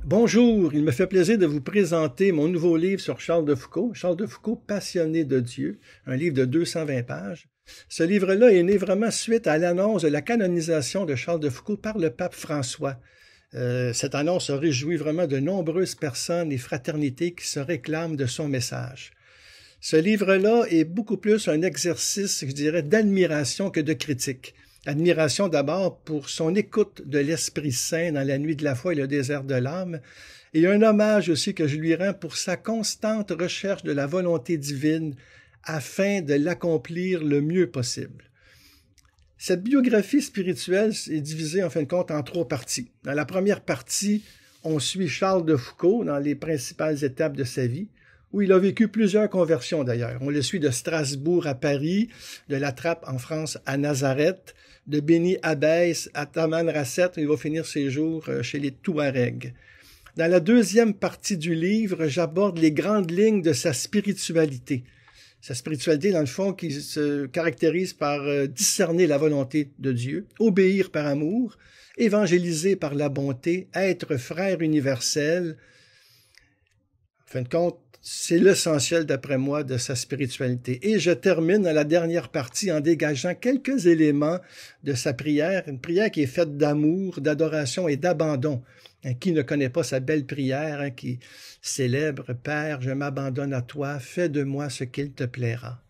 Bonjour, il me fait plaisir de vous présenter mon nouveau livre sur Charles de Foucault, Charles de Foucault, passionné de Dieu, un livre de 220 pages. Ce livre-là est né vraiment suite à l'annonce de la canonisation de Charles de Foucault par le pape François. Cette annonce a réjoui vraiment de nombreuses personnes et fraternités qui se réclament de son message. Ce livre-là est beaucoup plus un exercice, je dirais, d'admiration que de critique. Admiration d'abord pour son écoute de l'Esprit Saint dans la nuit de la foi et le désert de l'âme, et un hommage aussi que je lui rends pour sa constante recherche de la volonté divine afin de l'accomplir le mieux possible. Cette biographie spirituelle est divisée en fin de compte en 3 parties. Dans la première partie, on suit Charles de Foucault dans les principales étapes de sa vie, où il a vécu plusieurs conversions d'ailleurs. On le suit de Strasbourg à Paris, de La Trappe en France à Nazareth, de Beni Abbès à Tamanrasset, où il va finir ses jours chez les Touaregs. Dans la deuxième partie du livre, j'aborde les grandes lignes de sa spiritualité. Sa spiritualité, dans le fond, qui se caractérise par discerner la volonté de Dieu, obéir par amour, évangéliser par la bonté, être frère universel. En fin de compte, c'est l'essentiel, d'après moi, de sa spiritualité. Et je termine dans la dernière partie en dégageant quelques éléments de sa prière, une prière qui est faite d'amour, d'adoration et d'abandon. Qui ne connaît pas sa belle prière, qui célèbre « Père, je m'abandonne à toi, fais de moi ce qu'il te plaira ».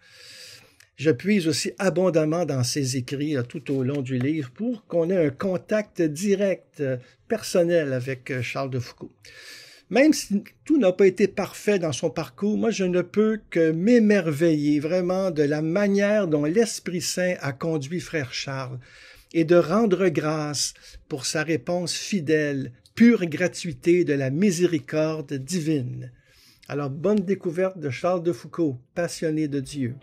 Je puise aussi abondamment dans ses écrits tout au long du livre pour qu'on ait un contact direct, personnel avec Charles de Foucault. Même si tout n'a pas été parfait dans son parcours, moi je ne peux que m'émerveiller vraiment de la manière dont l'Esprit Saint a conduit frère Charles et de rendre grâce pour sa réponse fidèle, pure gratuité de la miséricorde divine. Alors bonne découverte de Charles de Foucault, passionné de Dieu.